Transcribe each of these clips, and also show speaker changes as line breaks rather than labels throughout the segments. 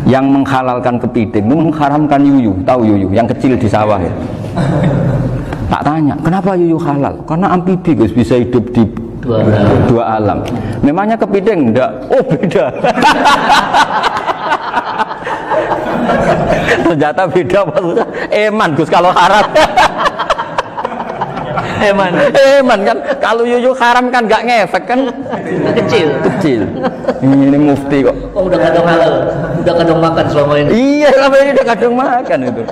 Yang menghalalkan kepiting itu mengharamkan yuyu. Tahu yuyu yang kecil di sawah ya? Tak tanya, kenapa yuyu halal? Karena amfibi Gus, bisa hidup di dua alam. Memangnya kepiting enggak? Oh beda. Ternyata beda maksudnya. Eman Gus kalau haram. Eman kan kalau yuyu haram kan nggak ngefek kan, kecil. Ini mufti kok.
Oh udah kadang halal, udah kadang makan selama ini.
Iya selama ini udah kadang makan itu.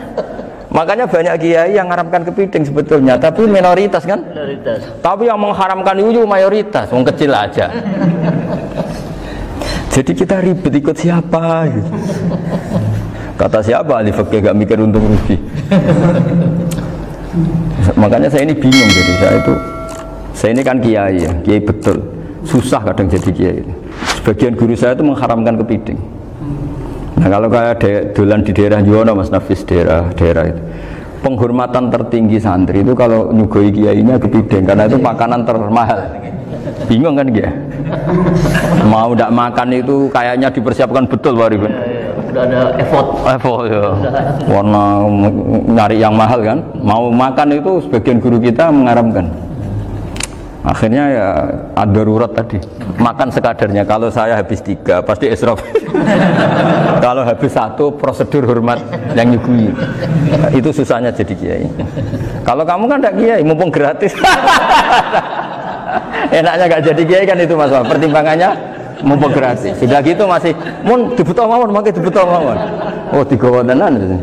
Makanya banyak kiai yang mengharamkan kepiting sebetulnya, tapi minoritas kan.
Minoritas.
Tapi yang mengharamkan yuyu mayoritas, wong kecil aja. Jadi kita ribet ikut siapa? Gitu. Kata siapa ahli fikih gak mikir untung rugi. Makanya saya ini bingung, jadi saya ini kan kiai ya, kiai betul, susah kadang jadi kiai. Sebagian guru saya itu mengharamkan kepiting. Nah kalau kayak dolan di daerah Juwono Mas Nafis, daerah itu penghormatan tertinggi santri itu kalau nyugoi kiainya kepiting, karena itu makanan termahal. Bingung kan dia? Mau tidak makan itu kayaknya dipersiapkan betul Pak Rifan.
Udah ada effort
ya. Warna nyari yang mahal kan. Mau makan itu sebagian guru kita mengharamkan. Akhirnya ya ada darurat tadi. Makan sekadarnya. Kalau saya habis 3 pasti israf. Kalau habis 1 prosedur hormat yang nyugui. Itu susahnya jadi kiai. Kalau kamu kan tidak kiai, mumpung gratis. Enaknya gak jadi kiai kan itu masalah. Pertimbangannya mumpung gratis. Sudah gitu masih mun dibutuh mawon, makai dibutuh mawon. Oh digawa tenan.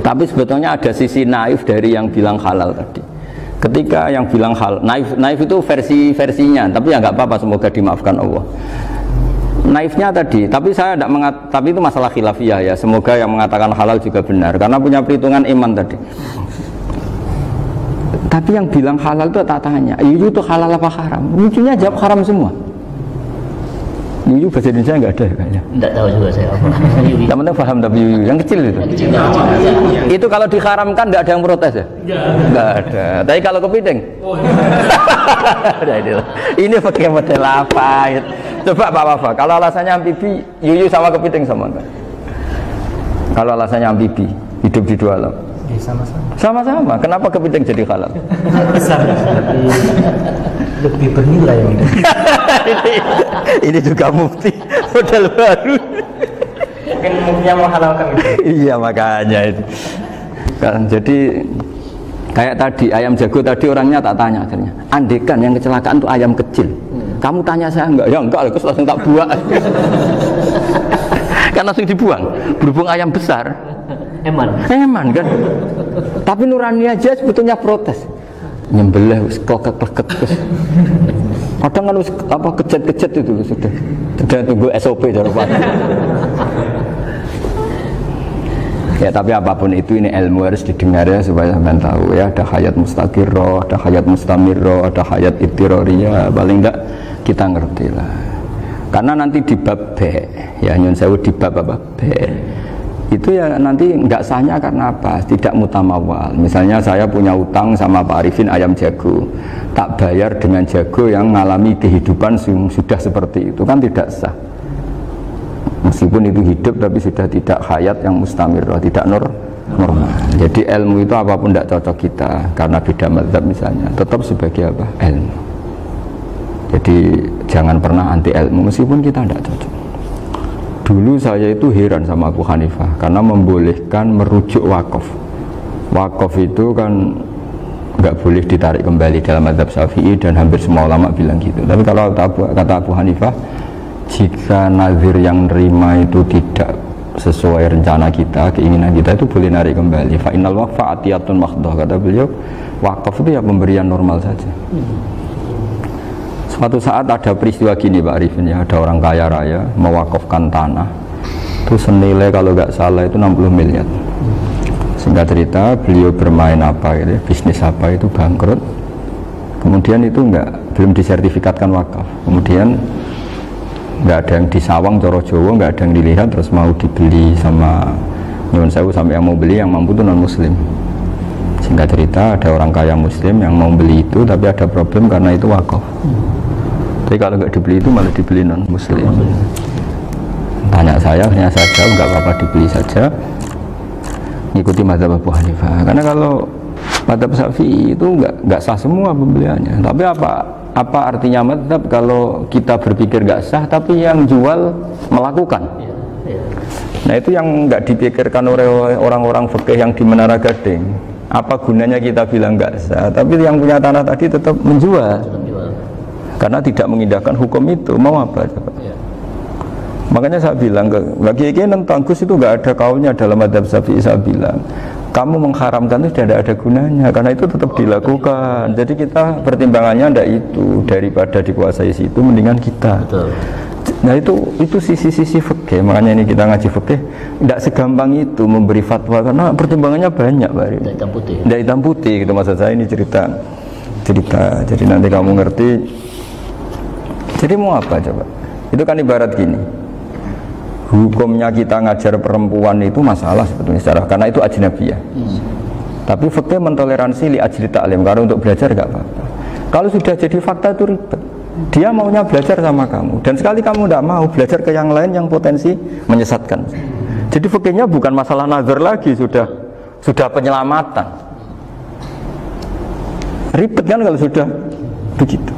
Tapi sebetulnya ada sisi naif dari yang bilang halal tadi. Ketika yang bilang halal, naif itu versinya, tapi ya nggak apa-apa, semoga dimaafkan Allah. Naifnya tadi, tapi saya tidak tapi itu masalah khilafiyah ya. Semoga yang mengatakan halal juga benar, karena punya perhitungan iman tadi. Tapi yang bilang halal itu tak tanya, itu halal apa haram? Lucunya jawab haram semua. Yuyu bahasa Indonesia nggak ada kayaknya.
Nggak tahu juga saya apa.
Yang penting paham tapi yuyu yang kecil itu. Itu kalau diharamkan nggak ada yang protes ya? Nggak ada. Tapi kalau kepiting? Ini pakai model apa? Coba Pak Wafa. Kalau alasannya amfibi, yuyu sama kepiting sama enggak? Kalau alasannya amfibi, hidup di 2 alam. Sama-sama. Kenapa kepiting jadi halal?
Besar, lebih bernilai.
Ini juga mufti model baru.
Mungkin muftinya menghalalkan itu.
Iya makanya itu. Kan jadi kayak tadi ayam jago tadi orangnya tak tanya akhirnya. Andekan yang kecelakaan itu ayam kecil. Kamu tanya saya enggak? Ya enggak, terus langsung tak buang. Kan langsung dibuang. Berhubung ayam besar. Eman kan. Tapi nurani aja sebetulnya protes. Nyembelih klekek-klekek terus. Kadang kan apa kejet-kejet itu sudah tunggu SOP jawaban. Ya tapi apapun itu ini ilmu harus didengar ya supaya sampean tahu ya, ada hayat mustaqirroh, ada hayat mustamirroh, ada hayat ittiroriyah, paling enggak kita ngerti lah. Karena nanti di bab B ya nyun sewu di bab apa B itu ya nanti nggak sahnya karena apa? Tidak mutamawal. Misalnya saya punya utang sama Pak Arifin ayam jago, tak bayar dengan jago yang mengalami kehidupan sudah seperti itu kan tidak sah. Meskipun itu hidup tapi sudah tidak hayat yang mustamirah, tidak normal. Jadi ilmu itu apapun tidak cocok kita karena beda mazhab misalnya, tetap sebagai apa? Ilmu. Jadi jangan pernah anti ilmu meskipun kita tidak cocok. Dulu saya itu heran sama Abu Hanifah karena membolehkan merujuk wakaf. Wakaf itu kan nggak boleh ditarik kembali dalam mazhab Syafi'i dan hampir semua ulama bilang gitu. Tapi kalau kata Abu Hanifah, jika nazir yang nerima itu tidak sesuai rencana kita, keinginan kita, itu boleh narik kembali. Fa innal waqfa atiyatun makhdah, kata beliau. Wakaf itu ya pemberian normal saja. Suatu saat ada peristiwa gini Pak Arifin ya, ada orang kaya raya mewakafkan tanah itu senilai kalau nggak salah itu 60 miliar. Singkat cerita beliau bermain apa gitu, bisnis apa itu bangkrut, kemudian itu belum disertifikatkan wakaf, kemudian nggak ada yang disawang coro Jawa, nggak ada yang dilihat, terus mau dibeli sama nyuwun sewu sampai yang mau beli yang mampu itu non muslim. Singkat cerita ada orang kaya muslim yang mau beli itu tapi ada problem karena itu wakaf. Tapi kalau nggak dibeli itu malah dibeli non muslim. Tanya saya hanya saja nggak apa-apa dibeli saja, ngikuti mazhab Abu Hanifah. Karena kalau mazhab Syafi'i itu nggak sah semua pembeliannya. Tapi apa artinya mazhab kalau kita berpikir nggak sah, tapi yang jual melakukan? Nah itu yang nggak dipikirkan oleh orang-orang fikih yang di Menara Gading. Apa gunanya kita bilang nggak sah, tapi yang punya tanah tadi tetap menjual, karena tidak mengindahkan hukum itu. Mau apa coba? Makanya saya bilang bagi tentang Gus itu nggak ada kaulnya dalam mazhab Syafi'i. Saya bilang kamu mengharamkan itu tidak ada gunanya, karena itu tetap dilakukan. Jadi kita pertimbangannya ada itu, daripada dikuasai situ mendingan kita. Betul. Nah itu sisi-sisi fikih. Makanya ini kita ngaji fikih tidak segampang itu memberi fatwa, karena pertimbangannya banyak, Pak. Tidak hitam putih. Tidak hitam putih gitu maksud saya. Ini cerita. Jadi nanti kamu ngerti. Jadi mau apa coba? Itu kan ibarat gini. Hukumnya kita ngajar perempuan itu masalah sebetulnya secara, karena itu ajnabiyah. Tapi fikih mentoleransi li ajli ta'lim, karena untuk belajar enggak apa-apa. Kalau sudah jadi fakta itu ribet. Dia maunya belajar sama kamu, dan sekali kamu tidak mau belajar ke yang lain yang potensi menyesatkan. Jadi fikihnya bukan masalah nazar lagi, sudah penyelamatan. Ribet kan kalau sudah begitu.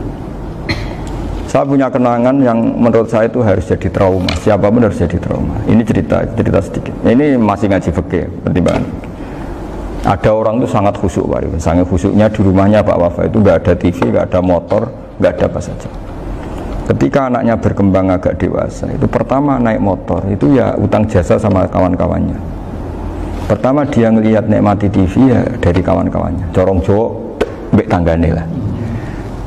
Saya punya kenangan yang menurut saya itu harus jadi trauma. Siapapun harus jadi trauma. Ini cerita sedikit. Ini masih ngaji fikih, pertimbangan. Ada orang itu sangat khusyuk, Pak. Sangat khusyuknya di rumahnya Pak Wafa itu nggak ada TV, nggak ada motor, nggak ada apa saja. Ketika anaknya berkembang agak dewasa, itu pertama naik motor, itu ya utang jasa sama kawan-kawannya. Pertama dia ngelihat nikmati TV ya dari kawan-kawannya. Corong Jawa, mbek tanggane lah.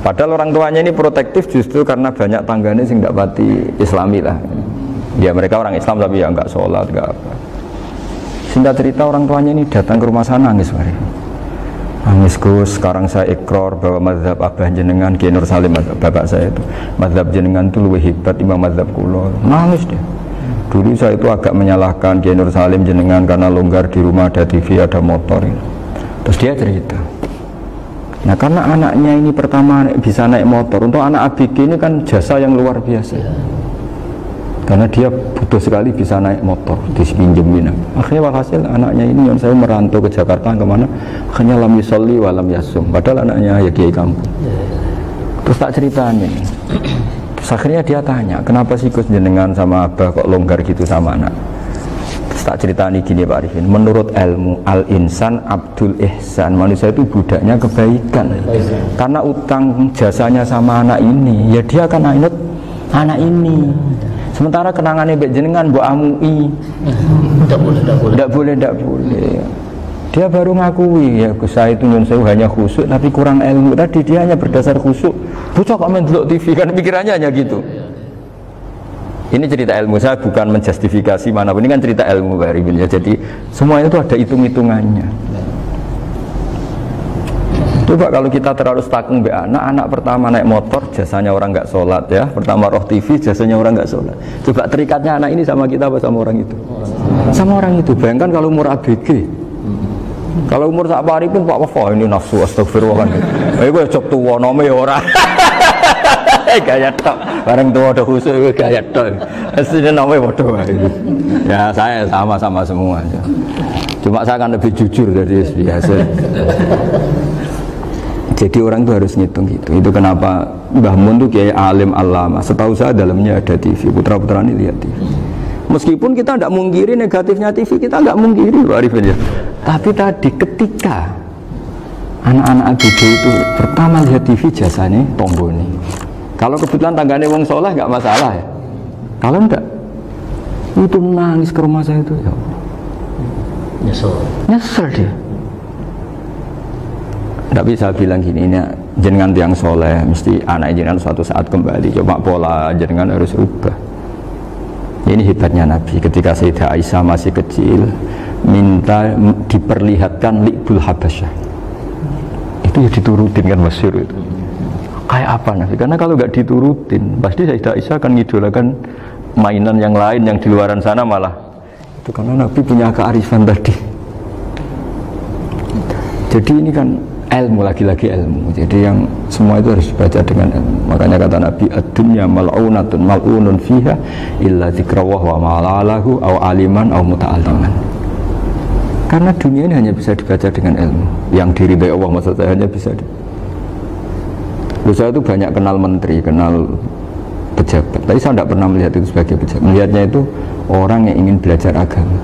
Padahal orang tuanya ini protektif justru karena banyak tangganya sing tidak pati Islami lah. Ya mereka orang Islam tapi ya nggak sholat, nggak apa. Singkat cerita orang tuanya ini datang ke rumah saya nangis, Mari. Nangis Gus, sekarang saya ikrar bahwa mazhab Abah jenengan Kiai Nur Salim, bapak saya itu, mazhab jenengan itu lebih hebat timbang mazhab kula. Nangis dia. Dulu saya itu agak menyalahkan Kiai Nur Salim jenengan karena longgar di rumah ada TV, ada motor. Terus dia cerita. Nah karena anaknya ini pertama bisa naik motor, untuk anak ABG ini kan jasa yang luar biasa. Karena dia butuh sekali bisa naik motor, dipinjemin. Akhirnya walhasil anaknya ini yang saya merantau ke Jakarta kemana, akhirnya lam yusolli wa lam yasum. Padahal anaknya ya kiai kampung. Terus tak ceritain ini. Terus akhirnya dia tanya, kenapa sih Gus jenengan sama Abah kok longgar gitu sama anak? Terus tak ceritani gini Pak Arifin, menurut ilmu al-insan abdul ihsan, manusia itu budaknya kebaikan. Karena utang jasanya sama anak ini, ya dia akan anut anak ini. Sementara kenangannya mbak jenengan mbok amui, tidak boleh. Dia baru ngakui ya Gus saya itu nyun sewu hanya khusyuk tapi kurang ilmu. Tadi dia hanya berdasar khusyuk. Bocah kok main delok TV kan pikirannya hanya gitu. Ini cerita ilmu, saya bukan menjustifikasi manapun, ini kan cerita ilmu Pak Arifin ya. Jadi semuanya itu ada hitung-hitungannya. Coba kalau kita terlalu stakung be anak pertama naik motor jasanya orang nggak sholat ya, pertama roh TV jasanya orang nggak sholat. Coba terikatnya anak ini sama kita apa sama orang itu? Sama orang itu. Bayangkan kalau umur ABG, kalau umur sak pari pun Pak Wafa ini nafsu astagfirullah kan. Iku cocok tuwa nome ya ora. Gaya tok, bareng tua ada khusus gaya tok. Aslinya namanya bodoh. Ya saya sama semua. Cuma saya akan lebih jujur dari biasa. Jadi orang itu harus ngitung gitu. Itu kenapa Mbah Mun tuh kayak alim alama. Setahu saya dalamnya ada TV. Putra-putra ini lihat TV. Meskipun kita tidak mungkiri negatifnya TV, kita nggak mungkiri Pak Arifin ya. Tapi tadi ketika anak-anak ABG itu pertama lihat TV jasanya tombol nih. Kalau kebetulan tangganya wong soleh nggak masalah ya. Kalau enggak, itu nangis ke rumah saya itu ya. Nyesel dia. Tapi saya bilang gini, ini jenengan tiang soleh, mesti anak jenengan suatu saat kembali. Coba pola jenengan harus ubah. Ini hebatnya Nabi. Ketika Sayyidah Aisyah masih kecil, minta diperlihatkan li'bul habasyah. Itu ya diturutin kan masyhur itu. Kayak apa Nabi? Karena kalau nggak diturutin, pasti Sayyidah Aisyah akan ngidolakan mainan yang lain yang di luaran sana malah. Itu karena Nabi punya kearifan tadi. Jadi ini kan ilmu, lagi-lagi ilmu. Jadi yang semua itu harus dibaca dengan ilmu. Makanya kata Nabi, ad-dunya mal'unatun mal'unun fiha illa dzikrawah wa ma'alalahu aw aliman aw muta'alliman. Karena dunia ini hanya bisa dibaca dengan ilmu. Yang diridai Allah maksudnya hanya bisa saya itu banyak kenal menteri, kenal pejabat, tapi saya tidak pernah melihat itu sebagai pejabat. Melihatnya itu orang yang ingin belajar agama.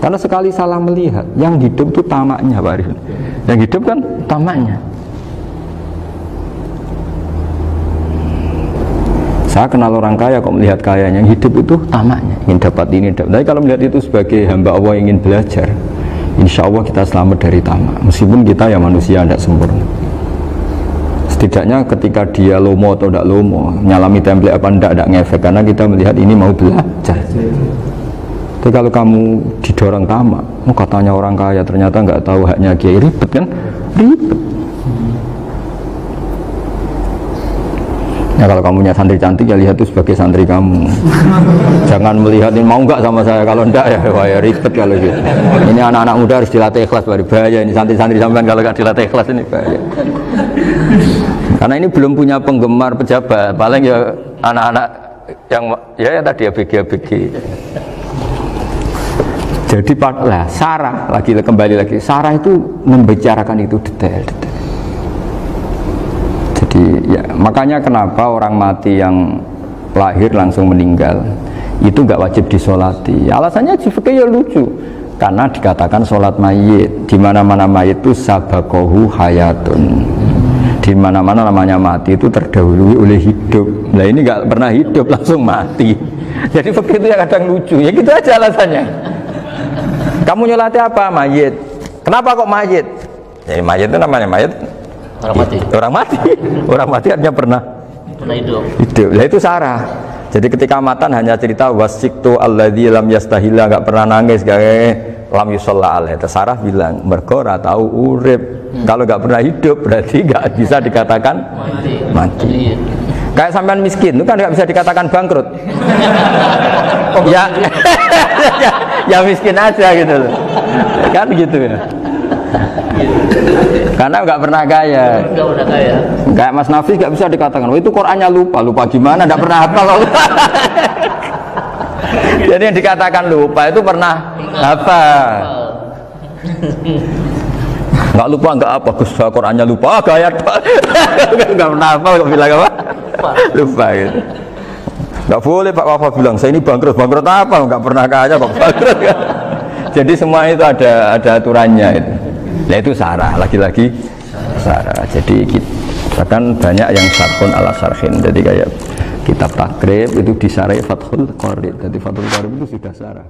Karena sekali salah melihat, yang hidup itu tamaknya Pak Arif. Yang hidup kan tamaknya. Saya kenal orang kaya kok melihat kaya, yang hidup itu tamaknya, ingin dapat ini, dapat. Tapi kalau melihat itu sebagai hamba Allah yang ingin belajar, insya Allah kita selamat dari tamak. Meskipun kita ya manusia tidak sempurna. Setidaknya ketika dia lomo atau tidak lomo, nyalami template apa tidak ngefek, karena kita melihat ini mau belajar. Tapi kalau kamu didorong tamak, katanya orang kaya ternyata nggak tahu haknya kiai, ribet kan? Ribet. Ya kalau kamu punya santri cantik ya lihat itu sebagai santri kamu. Jangan melihat ini mau nggak sama saya, kalau enggak ya wah ya ribet kalau gitu. Ini anak-anak muda harus dilatih ikhlas, baru bahaya ini santri-santri sampean kalau nggak dilatih ikhlas ini bahaya. Karena ini belum punya penggemar pejabat, paling ya anak-anak yang ya tadi ABG. Jadi lah Sarah kembali lagi Sarah itu membicarakan itu detail. Jadi ya makanya kenapa orang mati yang lahir langsung meninggal itu nggak wajib disolati. Alasannya fikih ya lucu. Karena dikatakan sholat mayit, di mana-mana mayit itu sabakohu hayatun. Di mana-mana namanya mati itu terdahului oleh hidup. Nah ini nggak pernah hidup langsung mati. Jadi begitu ya kadang lucu. Ya gitu aja alasannya. Kamu nyolati apa? Mayit. Kenapa kok mayit? Ya mayit itu namanya mayit.
Orang mati.
Orang mati. Orang mati artinya pernah
hidup.
Hidup. Nah itu Sarah. Jadi ketika matan hanya cerita wasiktu alladzi lam yastahila, nggak pernah nangis, lam yusalla alaih. Sarah bilang mergo ora tahu urip. Kalau nggak pernah hidup berarti nggak bisa dikatakan mati. Kayak sampean miskin itu kan nggak bisa dikatakan bangkrut. Ya, ya miskin aja gitu loh. Kan gitu ya. Karena nggak pernah kaya. Kayak Mas Nafis nggak bisa dikatakan, oh itu Qurannya lupa gimana? Nggak pernah hafal. Jadi yang dikatakan lupa itu pernah hafal. Nggak lupa nggak apa, Gus Qurannya lupa, gaya nggak pernah hafal kok bilang apa? Lupa gitu. Nggak boleh Pak Wafa bilang saya ini bangkrut apa? Nggak pernah kaya kok bangkrut kan? Jadi semua itu ada aturannya itu. Nah itu Sarah, lagi-lagi Sarah. Jadi bahkan banyak yang syarhun ala syarhin. Jadi kayak kitab takrib itu disarai Fathul Qorib. Jadi Fathul Qorib itu sudah Sarah.